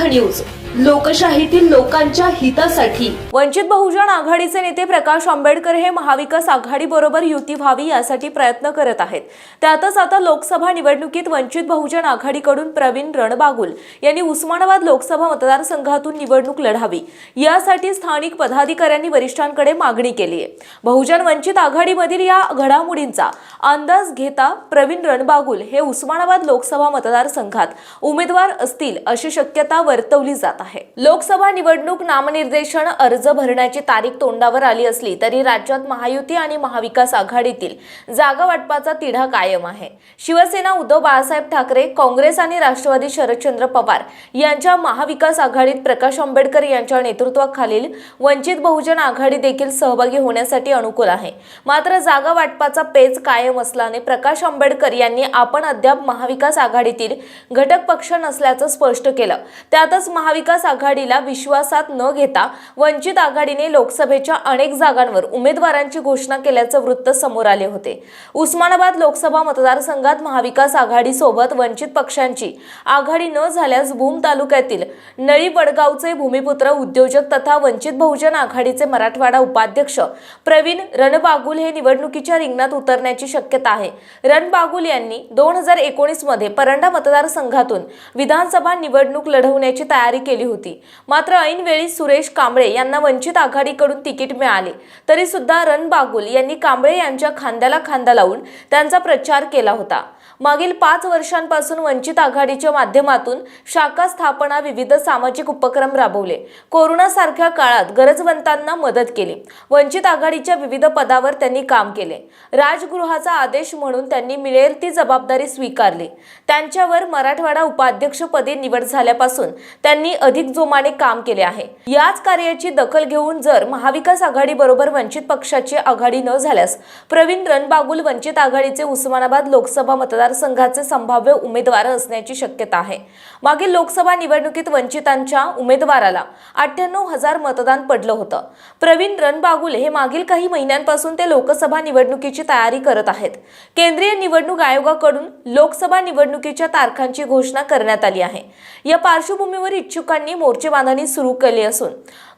News, लोकशाहीतील लोकांच्या हितासाठी। वंचित बहुजन आघाडीचे नेते प्रकाश आंबेडकर हे महाविकास आघाडी बरोबर युती व्हावी यासाठी प्रयत्न करत आहेत। त्यातच आता लोकसभा निवडणुकीत वंचित बहुजन आघाडीकडून प्रवीण रणबागुल यांनी उस्मानाबाद लोकसभा मतदारसंघातून निवडणूक लढावी यासाठी स्थानिक पदाधिकाऱ्यांनी वरिष्ठांकडे मागणी केली आहे। बहुजन वंचित आघाडीमधील या घडामोडींचा अंदाज घेता प्रवीण रणबागुल हे उस्मानाबाद लोकसभा मतदारसंघात उमेदवार असतील अशी शक्यता वर्तवली जात आहे। लोकसभा निवडणूक नामनिर्देशन अर्ज भरण्याची तारीख तोंडावर आली असली तरी राज्यात महायुती आणि महाविकास आघाडीतील जागा वाटपाचा तिढा कायम आहे। शिवसेना उद्धव बाळासाहेब ठाकरे, काँग्रेस आणि राष्ट्रवादी शरदचंद्र पवार यांच्या महाविकास आघाडीत प्रकाश आंबेडकर यांच्या नेतृत्वाखालील वंचित बहुजन आघाडी देखील सहभागी होण्यासाठी अनुकूल आहे। मात्र जागा वाटपाचा पेच कायम असल्याने प्रकाश आंबेडकर यांनी आपण अद्याप महाविकास आघाडीतील घटक पक्ष नसल्याचं स्पष्ट केलं। त्यातच महाविकास आघाडीला विश्वासात न घेता वंचित आघाडीने लोकसभेच्या अनेक जागांवर उमेदवारांची घोषणा केल्याचं वृत्त समोर आले होते। उस्मानाबाद लोकसभा मतदारसंघात महाविकास आघाडी सोबत वंचित पक्षांची आघाडी न झाल्यास भूम तालुक्यातील नळी वडगावचे भूमिपुत्र उद्योजक तथा वंचित बहुजन आघाडीचे मराठवाडा उपाध्यक्ष प्रवीण रणबागुल हे निवडणुकीच्या रिंगणात उतरण्याची शक्यता आहे। रणबागुल यांनी 2019 मध्ये परंडा मतदारसंघातून विधानसभा निवडणूक लढवण्याची तयारी केली होती। मात्र ऐनवेळी सुरेश कांबळे यांना वंचित आघाडीकडून तिकीट मिळाले तरी सुद्धा रणबागुल यांनी कांबळे यांच्या खांद्याला खांदा लावून त्यांचा प्रचार केला होता। मागील 5 वर्षांपासून वंचित आघाडीच्या माध्यमातून शाखा स्थापना, विविध सामाजिक उपक्रम राबवले, कोरोना सारख्या काळात गरजवंतांना मदत केली। वंचित आघाडीच्या विविध पदावर त्यांनी काम केले। राजगृहाचा आदेश म्हणून त्यांनी मिळेल ती जबाबदारी स्वीकारली। त्यांच्यावर मराठवाडा उपाध्यक्षपदी निवड झाल्यापासून त्यांनी अधिक जोमाने काम केले आहे। याच कार्याची दखल घेऊन जर महाविकास आघाडी बरोबर वंचित पक्षाची आघाडी न झाल्यास प्रवीण रणबागुल वंचित आघाडीचे उस्मानाबाद लोकसभा मतदारसंघाचे संभाव्य उमेदवार असण्याची शक्यता आहे। मागील लोकसभा निवडणुकीत वंचितांच्या उमेदवाराला 98,000 मतदान पडलं होतं। प्रवीण रणबागुल हे मागील काही महिन्यांपासून ते लोकसभा निवडणुकीची तयारी करत आहेत। केंद्रीय निवडणूक आयोगाकडून लोकसभा निवडणुकीच्या तारखांची घोषणा करण्यात आली आहे। या पार्श्वभूमीवर इच्छुकांनी मोर्चे बांधणी सुरू केली असून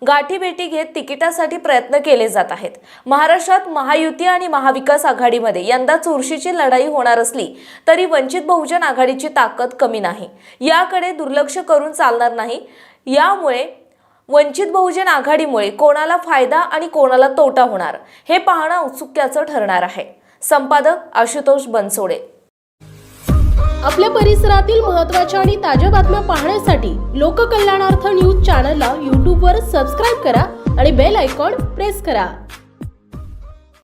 गाठीभेटी घेत तिकिटासाठी प्रयत्न केले जात आहेत। महाराष्ट्रात महायुती आणि महाविकास आघाडीमध्ये यंदा चुरशीची लढाई होणार असली तरी वंचित बहुजन आघाडीची ताकद कमी नाही, याकडे दुर्लक्ष करून चालणार नाही। यामुळे वंचित बहुजन आघाडीमुळे कोणाला फायदा आणि कोणाला तोटा होणार हे पाहणं औत्सुक्याचं ठरणार आहे। संपादक आशुतोष बनसोडे। आपल्या परिसरातील महत्त्वाच्या आणि ताज्या बातम्या पाहण्यासाठी लोककल्याणार्थ न्यूज चॅनलला YouTube वर सबस्क्राईब करा आणि बेल आयकॉन प्रेस करा।